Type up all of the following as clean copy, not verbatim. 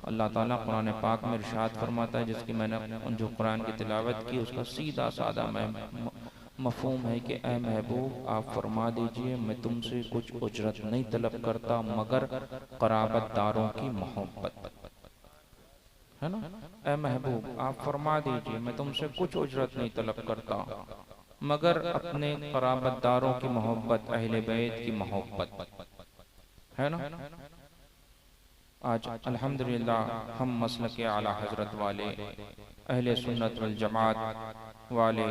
अल्लाह ताला कुरान पाक में इरशाद फरमाता है, जिसकी मैंने जो कुरान की तिलावत की उसका सीधा साधा मफहूम है कि ए महबूब आप फरमा दीजिए मैं तुमसे कुछ उजरत नहीं तलब करता मगर क़राबतदारों की मोहब्बत, है ना। ए महबूब आप फरमा दीजिए मैं तुमसे कुछ उजरत नहीं तलब करता मगर अपने क़राबतदारों की मोहब्बत, अहले बैत की मोहब्बत, है ना। आज अल्हम्दुलिल्लाह हम मसलक आला हजरत वाले, अहले सुन्नत वल जमात वाले,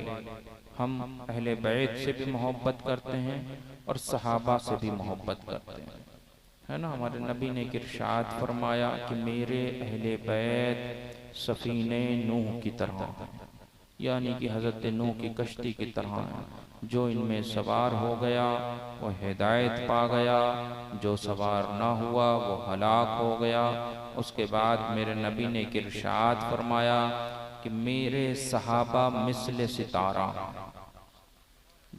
हम अहले बैत से भी मोहब्बत करते हैं और सहाबा से भी मोहब्बत करते हैं, है ना। हमारे नबी ने इरशाद फरमाया कि मेरे अहले बैत सफीने नूह की तरह हैं, यानी कि हज़रत नूह की कश्ती की तरह हैं। जो इनमें सवार हो गया वह हिदायत पा गया, जो सवार ना हुआ वो हलाक हो गया। उसके बाद मेरे नबी ने इरशाद फरमाया कि मेरे सहाबा मिस्ल सितारा,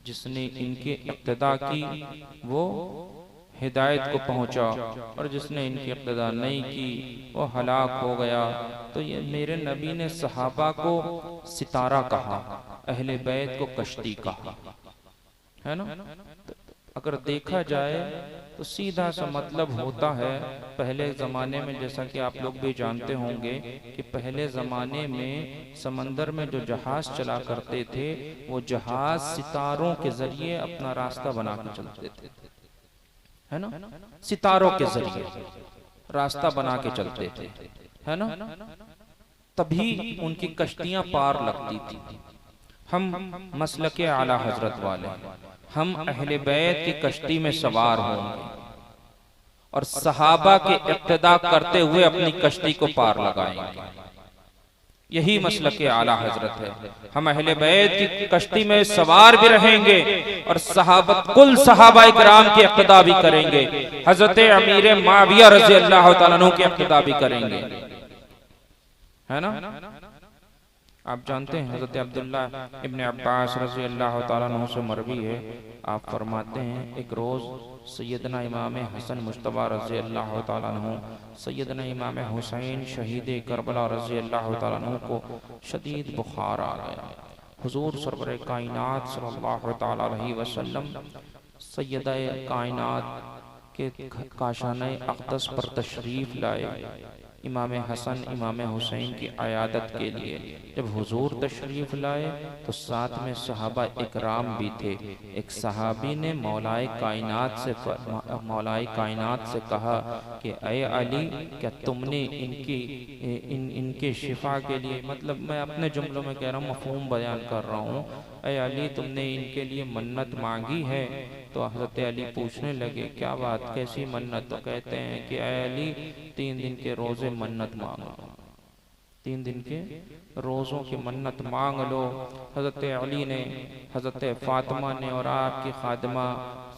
जिसने इनके इक्तदा की वो हिदायत को पहुंचा और जिसने इनकी इक्तदा नहीं की वो हलाक हो गया। तो ये मेरे नबी ने सहाबा को सितारा कहा, अहले बैत को कश्ती कहा, है ना। तो अगर देखा जाए तो सीधा सा मतलब होता है, पहले ज़माने में जैसा कि आप लोग भी जानते होंगे कि पहले ज़माने में समंदर में जो जहाज़ चला करते थे वो जहाज़ सितारों के ज़रिए अपना रास्ता बना के चलते थे, है ना। सितारों के ज़रिए रास्ता बना के चलते थे, है ना। तभी उनकी कश्तियां पार लगती थी। हम मसलके आला हजरत वाले, हम अहले बैत की कश्ती में सवार होंगे और सहाबा के इक्तदा करते हुए अपनी कश्ती को पार लगाएंगे। यही मसलके आला हजरत है। हम अहले बैत की कश्ती में सवार भी रहेंगे और कुल सहाबा इकराम के इक्तदा भी करेंगे, हजरत अमीर मुआविया रज़ी अल्लाह तआला अन्हु के इक्तदा भी करेंगे, है ना। आप जानते हैं हजरत अब्दुल्ला इब्न अब्बास रज़ी अल्लाह तआला अन्हु से मरवी है, आप फरमाते हैं एक रोज़ सैयदना इमाम हसन मुज्तबा रज़ी अल्लाह तआला अन्हु, सैयदना इमाम हुसैन शहीद करबला रज़ी अल्लाह तआला अन्हु को शदीद बुखार आ गया। हुजूर सरवर कायनात सल्लल्लाहु तआला अलैहि वसल्लम सैयदा कायनात के काशाने अक़दस पर तशरीफ़ लाए इमाम हसन इमाम हुसैन की अयादत के लिए। जब हुजूर तशरीफ़ लाए तो साथ में सहाबा इकराम भी थे। एक सहाबी ने मौलाए कायनात से कहा कि ए अली, क्या तुमने इनके शिफा के लिए, मतलब मैं अपने जुमलों में कह रहा हूँ, मफ़हूम बयान कर रहा हूँ, ए अली तुमने इनके लिए मन्नत मांगी है। तो हज़रत अली पूछने लगे क्या बात, कैसी मन्नत। तो कहते हैं कि ए अली 3 दिन के रोज़े मन्नत मांग लो, 3 दिन के रोज़ों की मन्नत मांग लो। हज़रत अली ने, हज़रत फ़ातिमा ने और आपकी खादिमा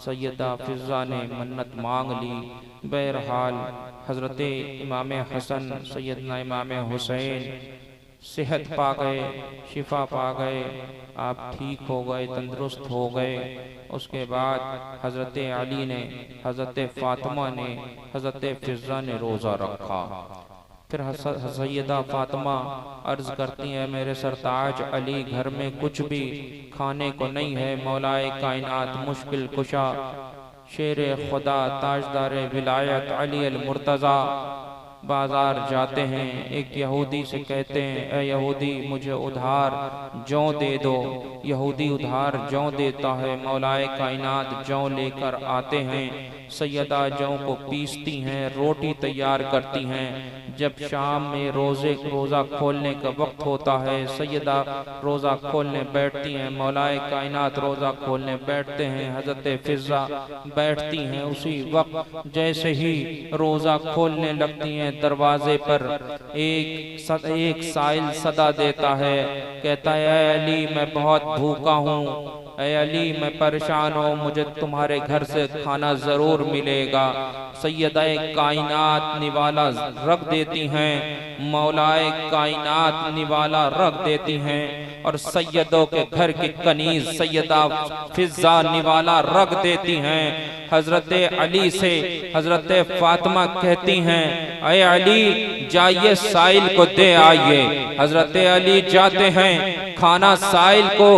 सैयदा फ़िज़ा ने मन्नत मांग ली। बहरहाल हज़रत इमाम हसन सैयदना इमाम हुसैन सेहत पा गए, शिफा पा गए, आप ठीक हो गए, तंदुरुस्त हो गए। उसके बाद हज़रत अली ने, हज़रत फ़ातिमा ने, हज़रत फ़िज़ा ने रोज़ा रखा। फिर सैयदा फ़ातिमा अर्ज़ करती हैं मेरे सरताज अली, घर में कुछ भी खाने को नहीं है। मौलाए कायनात मुश्किल कुशा शेर खुदा ताजदार विलायत अली अल मुर्तज़ा बाजार जाते हैं, एक यहूदी से कहते हैं ए यहूदी मुझे उधार जौ दे दो। यहूदी उधार जौ देता है, मौलाए कायनात जौ लेकर आते हैं। सैयदा जौ को पीसती हैं, रोटी तैयार करती हैं। जब शाम में रोज़ा खोलने का वक्त होता है, सैयदा रोज़ा खोलने बैठती हैं, मौलाए कायनात रोज़ा खोलने बैठते हैं, हज़रत फ़िज़ा बैठती हैं। उसी वक्त जैसे ही रोज़ा खोलने लगती हैं, दरवाजे पर एक साइल सदा देता है, कहता है ऐ अली मैं बहुत भूखा हूँ, ऐ अली मैं परेशान हूँ, मुझे तुम्हारे घर से खाना ज़रूर मिलेगा। सैयदा कायनात निवाला रख देती हैं, मौलाए कायनात निवाला रख देती हैं। और सैयदों के घर की कनीज सैयदा फिजा निवाला रख देती हैं। हजरत अली से हजरत फातिमा कहती हैं, अय अली जाइए साइल को दे आइए। हजरत अली जाते हैं, खाना साइल को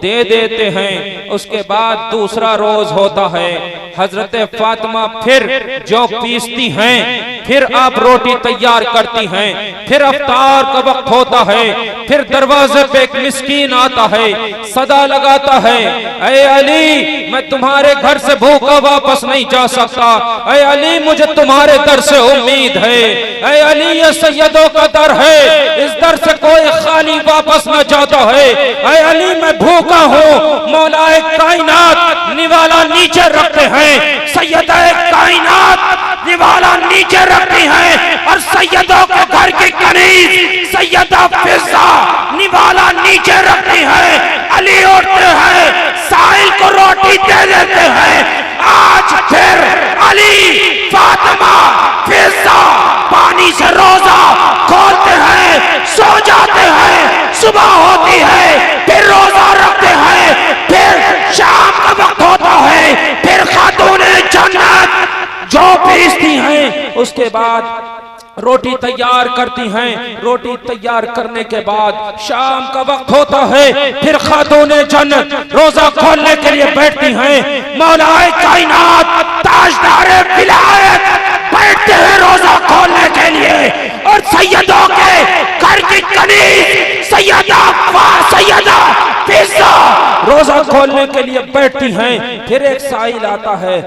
दे देते हैं। उसके बाद दूसरा रोज होता है, हजरत फातिमा फिर जो पीसती हैं, फिर आप रोटी तैयार करती हैं। फिर अफ्तार का वक्त होता है, फिर दरवाजे पे एक मिस्कीन आता है, सदा लगाता है, अय अली मैं तुम्हारे घर से भूखा वापस नहीं जा सकता। अय अली मुझे तुम्हारे दर से उम्मीद है। अय अली ये सैयदों का दर है, इस दर से कोई खाली वापस न जाता है। अय अली मैं भूखा हूँ। मौलाए कायनात निवाला नीचे रखते हैं, सैयदा कायनात निवाला नीचे रखती हैं और सैयदों के घर की कनीज सैयदा फिजा निवाला नीचे रखती हैं। अली उठते हैं, साहिल को रोटी दे देते हैं। आज फिर अली फातिमा फिजा पानी से रोजा खोलते हैं, सो जाते हैं। सुबह होती है, फिर रोजा रखते हैं। फिर शाम का वक्त होता है, फिर खातूने जन्नत जो पीसती हैं, उसके बाद रोटी तैयार करती हैं। रोटी तैयार करने के बाद शाम का वक्त होता है, फिर खातूने जन्नत रोजा खोलने के लिए बैठती हैं। मौलाए कायनात ताजदारे विलायत बैठते हैं रोजा खोलने के लिए और सैयदों के घर की कनीज सैयदा फिजा रोजा खोलने के लिए बैठती हैं। फिर एक साइल आता है,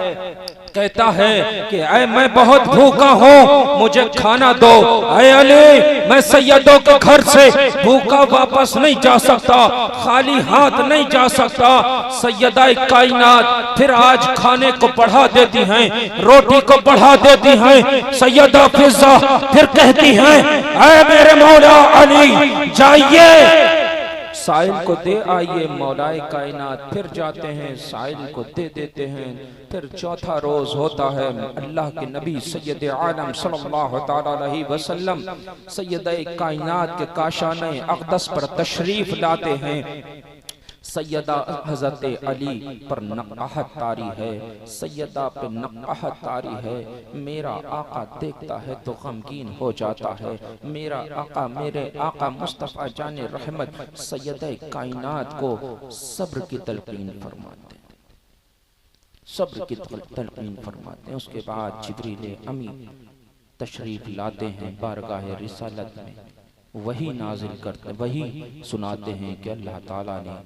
कहता है कि ऐ मैं बहुत भूखा हूँ, मुझे खाना दो। ऐ अली मैं सैयदों के घर से भूखा वापस नहीं जा सकता, खाली हाथ नहीं जा सकता। सैयदा कायनात फिर आज खाने को बढ़ा देती हैं, रोटी को बढ़ा देती हैं। सैयदा फिजा फिर कहती हैं, ऐ मेरे मौला अली जाइए साइल को दे आइए। मौलाए कायनात फिर जाते हैं, साइल को दे देते हैं। फिर चौथा रोज होता है, अल्लाह के नबी सैयद आलम सल्लल्लाहु तआला अलैहि वसल्लम सैयद कायनात के काशाने अक़दस पर तशरीफ लाते हैं। सैयदा हजरत अली पर नक़ाहत तारी है, सैयदा पे नक़ाहत तारी है। मेरा आका देखता है तो गमगीन हो जाता है। मेरा आका मेरे आका मुस्तफ़ा जाने रहमत सैयदा कायनात को सब्र की तलकीन फरमाते हैं, सब्र की तलकीन फरमाते हैं। उसके बाद जिब्रील अमी तशरीफ लाते हैं बारगाह रिसालत में, वही नाजिल करते, वही सुनाते हैं कि अल्लाह ताला ने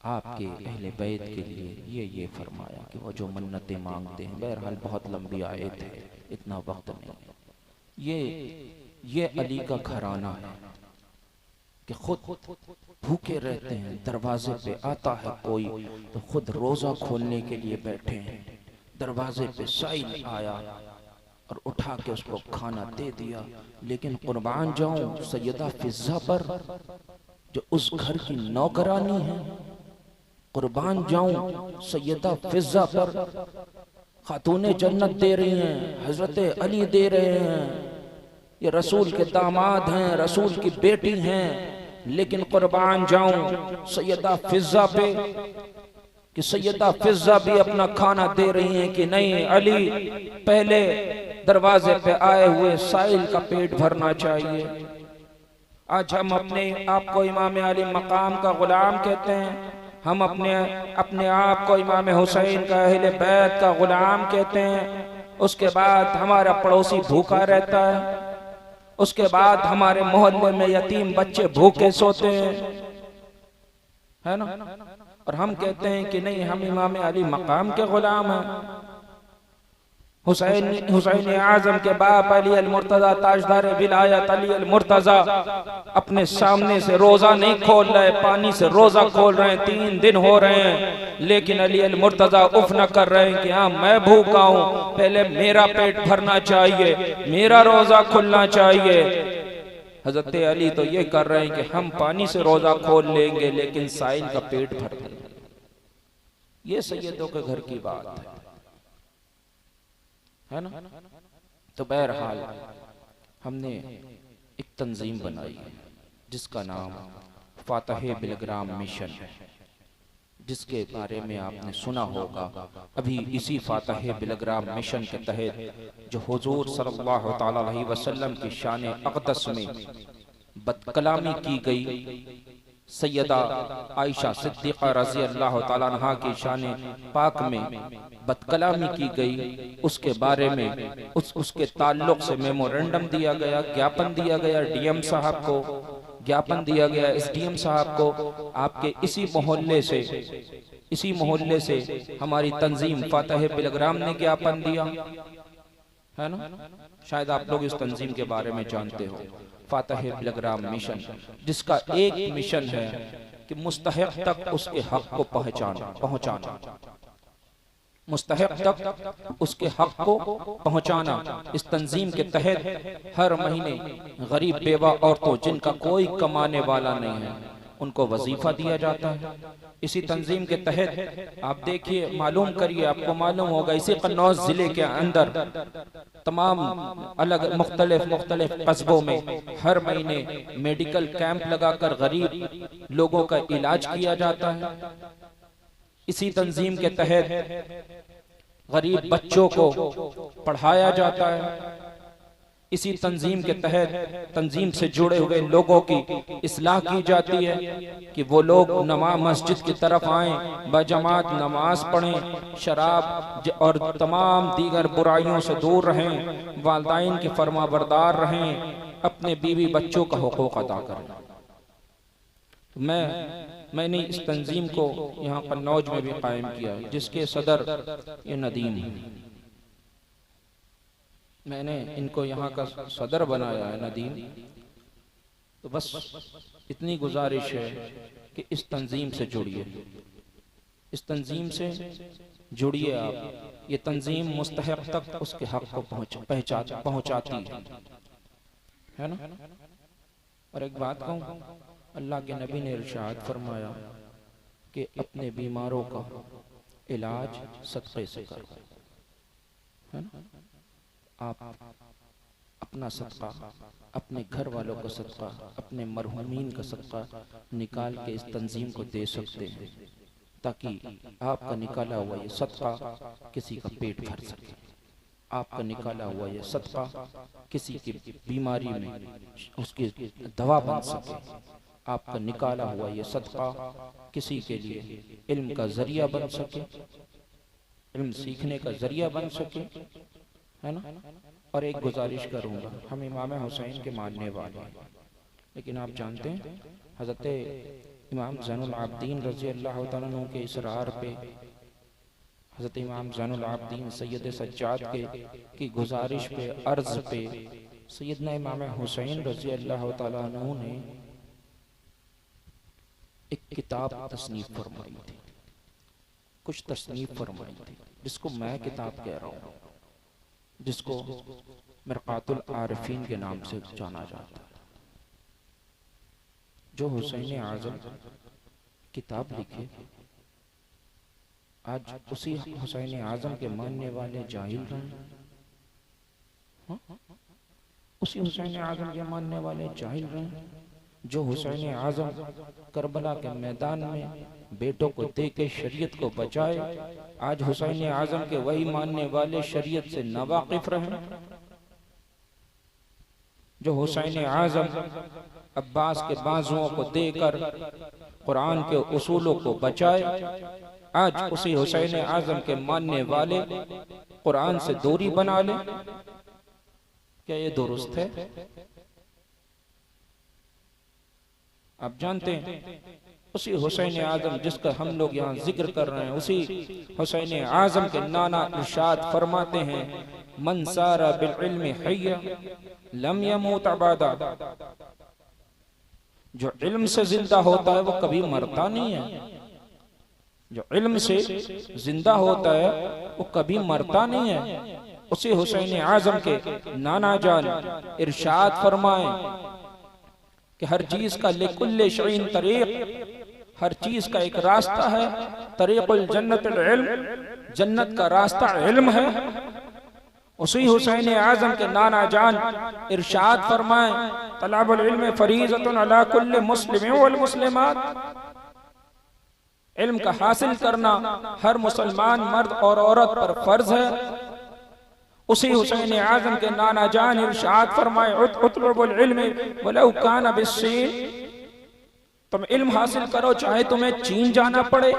आपके अहले बैत के लिए ये फरमाया कि वो जो मन्नतें मांगते हैं। बहरहाल बहुत लंबी आयत है, इतना वक्त नहीं। ये अली का घराना है कि खुद भूखे रहते हैं, दरवाजे पे आता है कोई तो खुद रोजा खोलने के लिए बैठे हैं। दरवाजे पे साइल आया और उठा के उसको खाना दे दिया। लेकिन कुर्बान जाऊं सैयदा फिजा पर जो उस घर की नौकरानी है, कुर्बान जाऊं सैयदा फिजा पर खातूने जन्नत दे रही हैं, हजरत अली दे रहे हैं। ये रसूल के दामाद हैं, रसूल की बेटी हैं। लेकिन कुर्बान जाऊं सैयदा फिजा पे कि सैयदा फिजा भी अपना खाना दे रही हैं कि नहीं, अली पहले दरवाजे पे आए हुए साइल का पेट भरना चाहिए। आज हम अपने आप को इमाम अली मकाम का गुलाम कहते हैं, हम अपने आप को इमाम हुसैन का अहले बैत का गुलाम कहते हैं। उसके बाद हमारा पड़ोसी भूखा रहता है, उसके बाद हमारे मोहल्ले में यतीम बच्चे भूखे सोते हैं, है ना, और हम कहते हैं कि नहीं हम इमाम अली मकाम के गुलाम हैं। हुसैन आजम के बाप अली अल मुर्तजा ताजदार विलायत अली अल मुर्तजा अपने सामने से रोजा नहीं खोल रहे, पानी से रोजा खोल रहे हैं, 3 दिन हो रहे हैं। लेकिन अली अल मुर्तजा उफ न कर रहे हैं कि हाँ मैं भूखा हूँ, पहले मेरा पेट भरना चाहिए, मेरा रोजा खुलना चाहिए। हजरत अली तो ये कर रहे हैं कि हम पानी से रोजा खोल लेंगे लेकिन साइल का पेट भर देंगे। ये सैयदों के घर की बात है ना। तो बहरहाल हमने एक तंजीम बनाई है जिसका नाम फातह बिलग्राम मिशन है, जिसके बारे में आपने सुना होगा। अभी इसी फातह बिलग्राम मिशन के तहत जो हुजूर सल्लल्लाहु तआला अलैहि वसल्लम की शान अक़दस में बदकलामी की गई, सैयदा आयशा सिद्दीक़ा रज़ी अल्लाह तआला अन्हा की शान पाक में बदकलामी की गई, उसके बारे में उसके ताल्लुक से मेमोरेंडम दिया गया, ज्ञापन दिया गया डीएम साहब को, ज्ञापन दिया गया एसडीएम साहब को। आपके इसी मोहल्ले से हमारी तंजीम फातह बिलग्राम ने ज्ञापन दिया है ना। शायद आप लोग इस तंजीम के बारे में जानते हो, फातह बिलग्राम मिशन, जिसका एक मिशन है कि मुस्तहिक तक उसके हक को पहुंचाना, मुस्तहिक तक उसके हक को पहुंचाना। इस तंजीम के तहत हर महीने गरीब बेवा औरतों जिनका कोई कमाने वाला नहीं है, उनको वजीफा दिया जाता है। इसी तंजीम के तहत आप देखिए, मालूम करिए, आपको मालूम होगा, इसी कन्नौज जिले के अंदर तमाम अलग मुख्तलिफ कस्बों में हर महीने मेडिकल कैंप लगाकर गरीब लोगों का इलाज किया जाता है। इसी तंजीम के तहत गरीब बच्चों को पढ़ाया जाता है। इसी तंजीम के तहत तंजीम से जुड़े हुए लोगों की इस्लाह की जाती है कि वो लोग मस्जिद की तरफ आएं, बजमात नमाज पढ़ें, शराब और तमाम दीगर बुराइयों से दूर रहें, वालिदैन की फरमाबरदार रहें, अपने बीवी बच्चों का हुकूक अदा करें। मैंने इस तंजीम को यहाँ कन्नौज में भी कायम किया, जिसके सदर ये नदीम है। मैंने इनको यहाँ का सदर बनाया है, नदीम। तो बस इतनी गुजारिश है कि इस तंजीम से जुड़िए, इस तंजीम से जुड़िए आप। ये तंजीम मुस्तहिक तक उसके हक को पहुँचाती है ना। और एक बात कहूँ, अल्लाह के नबी ने इरशाद फरमाया कि अपने बीमारों का इलाज सदक़े से करो, है ना। आप अपना सदका, अपने घर वालों का सदका, अपने मरहूमीन का सदका निकाल के इस तंजीम को दे सकते हैं, ताकि आपका निकाला हुआ ये सदका किसी का पेट भर सके, आपका निकाला हुआ ये सदका किसी की बीमारी में उसकी दवा बन सके, आपका निकाला हुआ ये सदका किसी के लिए इल्म का जरिया बन सके, इल्म सीखने का जरिया बन सके, है ना। और एक गुजारिश करूंगा, हम इमाम हुसैन के मानने वाले हैं, लेकिन आप जानते हैं हज़रत इमाम ज़ैनुल आबिदीन रज़ी अल्लाह तआला अन्हु के इसरार पे, हज़रत इमाम ज़ैनुल आबिदीन सैयद सज्जाद की गुजारिश पे, अर्ज़ पे, सैयदना इमाम हुसैन रज़ी अल्लाह तआला अन्हु ने एक किताब तस्नीफ फरमाई थी, कुछ तस्नीफ फरमाई थी, जिसको मैं किताब कह रहा हूँ, जिसको मिरकातुल आरिफीन के नाम से जाना जाता है। जो हुसैन आज़म किताब लिखे, आज उसी हुसैन आज़म के मानने वाले जाहिल रहे, उसी हुसैन आज़म के मानने वाले जाहिल रहे। जो हुसैन आज़म करबला के मैदान में बेटों को दे के शरीयत को बचाए, आज हुसैन आज़म के वही मानने वाले शरीयत से नावाकिफ रहे। जो हुसैन आज़म अब्बास के बाजुओं को देकर कुरान के उसूलों को बचाए, आज उसी हुसैन आज़म के मानने वाले कुरान से दूरी बना ले। क्या ये दुरुस्त है? आप जानते हैं उसी हुसैन आज़म जिसका हम लोग यहाँ जिक्र कर रहे हैं, उसी हुसैन आज़म के नाना इरशाद फरमाते हैं, मन सारा बिल इल्म हय्या लम यमूत अबादा। जो इल्म से जिंदा होता है वो कभी मरता नहीं है, जो इल्म से जिंदा होता है वो कभी मरता नहीं है। उसी हुसैन आज़म के नाना जान इरशाद फरमाए कि हर चीज का लिकुल्ले शईन तरीक, हर चीज का एक रास्ता है। तरीकुल जन्नत इल्म, जन्नत का रास्ता इल्म है। उसी हुसैन आजम के नाना जान इरशाद फरमाए, तलाबुल इल्म फरीज़तुन अला कुल्li मुस्लिम वल मुस्लिमात, इल्म का हासिल करना हर मुसलमान मर्द और औरत पर फर्ज है। उसी हुसैन आजम के नाना जान इरशाद फरमाए, उतलुबुल इल्म वलौ कान बिस्सीन, तुम इल्म हासिल करो चाहे तुम्हें चीन जाना पड़े।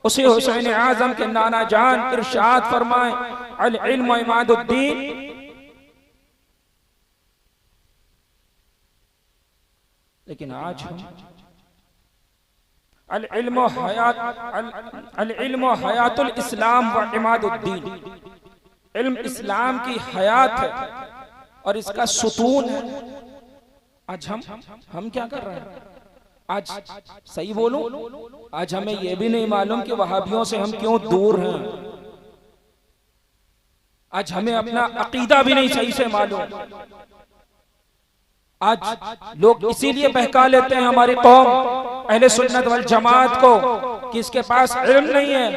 उसी हुसैन आजम के नाना जान इरशाद फरमाए, अल इल्म इमादुद्दीन, लेकिन आज हम अल इल्म हयातुल इस्लाम व इमादुद्दीन, इल्म इस्लाम की हयात है और इसका सुतून है। आज हम क्या कर रहे हैं? आज सही बोलूं, आज हमें यह भी नहीं मालूम कि वहाबियों से हम क्यों दूर हैं। आज हमें अपना अकीदा भी नहीं सही से मालूम। आज लोग इसीलिए बहका लेते हैं हमारी कौम अहले सुन्नत वल जमात को कि इसके पास इल्म नहीं है।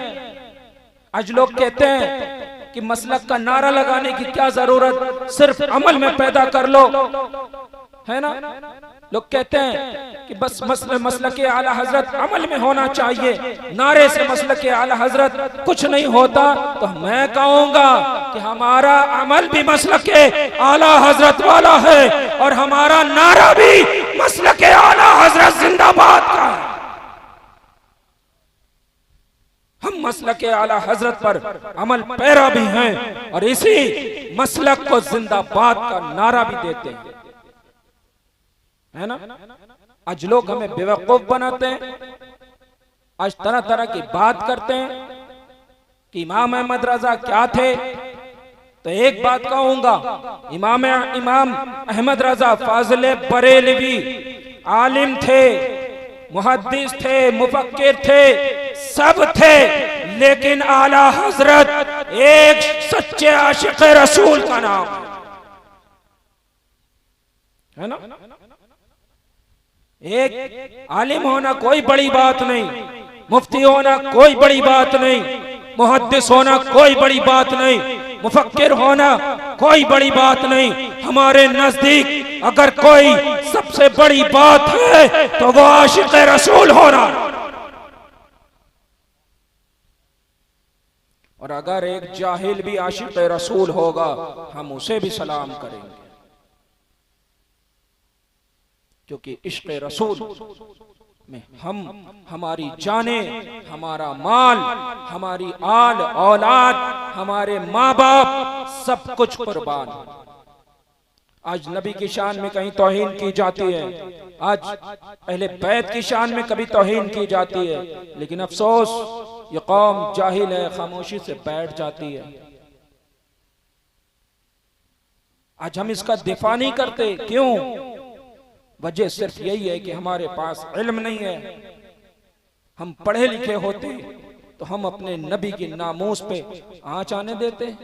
आज लोग कहते हैं कि मसलक का नारा लगाने की क्या जरूरत, सिर्फ अमल में पैदा कर लो, है ना। लोग कहते हैं कि बस मसलक आला हजरत अमल में होना चाहिए, नारे से मसलक आला हजरत कुछ नहीं होता। तो मैं कहूंगा कि हमारा अमल भी मसलक आला हजरत वाला है और हमारा नारा भी मसलक आला हजरत जिंदाबाद का है। हम मसलक आला हजरत पर अमल पैरा भी हैं और इसी मसलक को जिंदाबाद का नारा भी देते हैं, है ना। आज लोग हमें बेवकूफ बनाते हैं, आज तरह तरह की बात करते हैं कि इमाम अहमद रजा क्या थे। तो एक बात कहूंगा, इमाम अहमद रजा फाजिल बरेलवी आलिम थे, मुहद्दिस थे, मुफक्किर थे, सब थे, लेकिन आला हजरत एक सच्चे आशिक रसूल का नाम है ना। एक आलिम होना कोई बड़ी बात नहीं, मुफ्ती होना कोई बड़ी बात नहीं, मुहद्दिस होना कोई बड़ी बात नहीं, मुफक्किर होना कोई बड़ी बात नहीं। हमारे नजदीक अगर कोई सबसे बड़ी बात है तो वो आशिक रसूल होना। और अगर एक जाहिल भी आशिक रसूल होगा हम उसे भी सलाम करेंगे, क्योंकि इश्क रसूल में हम, हमारी जाने, हमारा माल, हमारी आल औलाद, हमारे माँ बाप सब कुछ कुर्बान। आज नबी की शान में कहीं तौहीन की जाती है, आज अहले बैत की शान में कभी तौहीन की जाती है, लेकिन अफसोस ये कौम जाहिल है, खामोशी से बैठ जाती है। आज हम इसका दिफा नहीं करते, क्यों? वजह सिर्फ यही है कि हमारे पास इल्म नहीं है। हम पढ़े लिखे होते तो हम अपने नबी की नामूस पे आंच आने देते।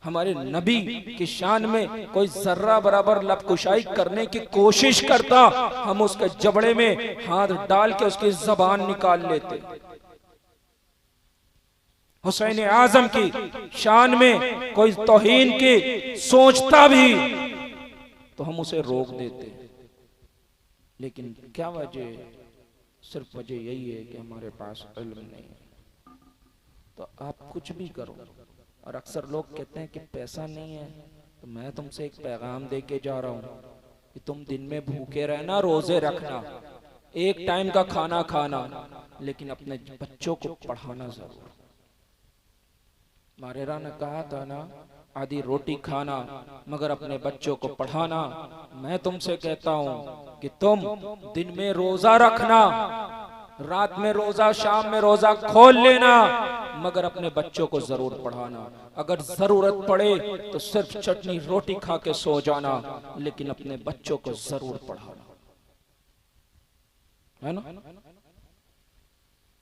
हमारे नबी की शान में कोई जर्रा बराबर लबकुशाई करने की कोशिश करता, हम उसके जबड़े में हाथ डाल के उसकी जबान निकाल लेते। हुसैन आजम की शान में कोई तौहीन की सोचता भी तो हम उसे रोक देते। लेकिन क्या वजह? सिर्फ वजह यही है कि हमारे पास इल्म नहीं है। तो आप कुछ भी करो, और अक्सर लोग कहते हैं कि पैसा नहीं है, तो मैं तुमसे एक पैगाम दे के जा रहा हूँ कि तुम दिन में भूखे रहना, रोजे रखना, एक टाइम का खाना खाना, लेकिन अपने बच्चों को पढ़ाना जरूर। मारेरा ने कहा था ना, आधी रोटी खाना मगर अपने बच्चों को पढ़ाना। मैं तुमसे कहता हूं कि तुम दिन में रोजा रखना, रात में रोजा, शाम में रोजा खोल लेना, मगर अपने बच्चों को जरूर पढ़ाना। अगर जरूरत पड़े तो सिर्फ चटनी रोटी खा के सो जाना, लेकिन अपने बच्चों को जरूर पढ़ाना, है ना।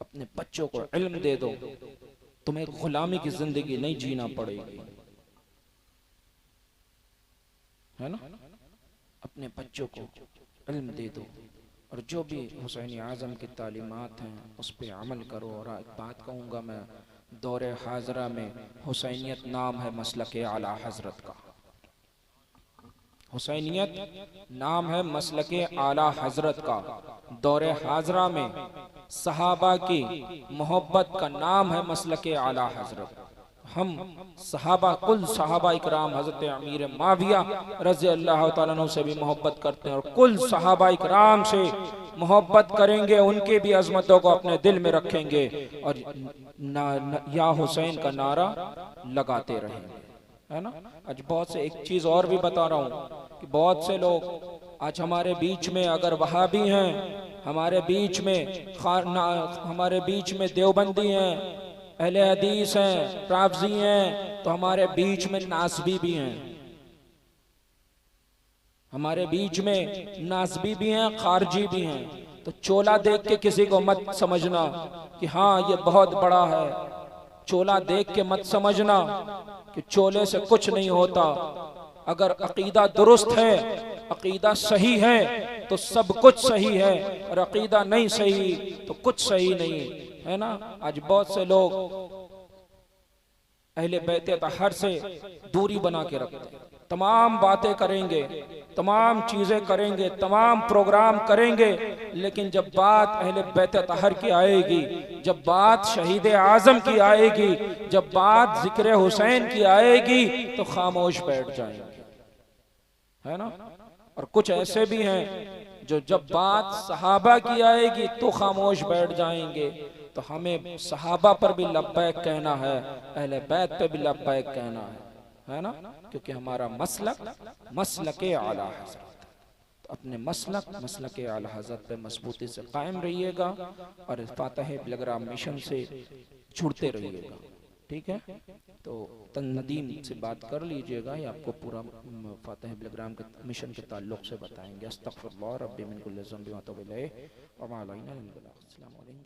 अपने बच्चों को इल्म दे दो, तुम्हें गुलामी की जिंदगी नहीं जीना पड़ेगी, है ना। अपने बच्चों को इल्म दे दो, और जो भी हुसैन आजम की तालीमात हैं उस पर अमल करो। और एक बात कहूँगा, दौरे हाजरा में हुसैनियत नाम है मसलक आला हजरत का। हुसैनियत नाम है मसलक आला हजरत का। दौरे हाजरा में सहाबा की मोहब्बत का नाम है मसलक आला हजरत। हम सहाबा कुल सहाबा इकराम हजरत अमीर माविया रज़ी अल्लाह ताला अन्हु से भी मोहब्बत करते हैं और कुल सहाबा इकराम से मोहब्बत करेंगे, उनके भी अजमतों को अपने दिल में रखेंगे और या हुसैन का नारा लगाते रहेंगे, है ना। आज बहुत से एक चीज और भी बता रहा हूँ कि बहुत से लोग आज हमारे बीच में अगर वहाबी हैं, हमारे बीच में हमारे बीच में देवबंदी हैं, अहले हदीस हैं, राफजी हैं, तो हमारे बीच में नासबी भी हैं, हमारे बीच में नासबी भी हैं, खारजी भी हैं। तो चोला देख के किसी को मत समझना कि हाँ ये बहुत बड़ा है। चोला देख के मत समझना कि चोले से कुछ नहीं होता। अगर अकीदा दुरुस्त है, अकीदा सही है तो सब कुछ सही है, और अकीदा नहीं सही तो कुछ सही नहीं, है ना। आज बहुत से लोग अहले बैत तहर से दूरी बना के रखते हैं, तमाम बातें करेंगे, तमाम चीजें करेंगे, तमाम प्रोग्राम करेंगे, लेकिन जब बात अहले बैत तहर की आएगी, जब बात शहीद आजम की आएगी, जब बात जिक्र हुसैन की आएगी तो खामोश बैठ जाएंगे, है ना। और कुछ ऐसे भी हैं जो जब बात सहाबा की आएगी तो खामोश बैठ जाएंगे। तो हमें सहाबा पर भी लब्बैक कहना है, अहले बैत पे भी लब्बैक कहना है ना, क्योंकि हमारा मसलक आला हज़रत। तो अपने मसलक आला हज़रत पे मजबूती से कायम रहिएगा और फातह बिलग्राम मिशन से जुड़ते रहिएगा, ठीक है। तो तन नदीम से बात कर लीजिएगा, ये आपको पूरा फातह बिलग्राम के मिशन के ताल्लुक से बताएंगे। अस्तगफिरुल्लाह रब्बी मिन कुल्लि ज़ंबि व अतूबु इलैह व मा अलैना इल्लल बलाग। अस्सलामु अलैकुम।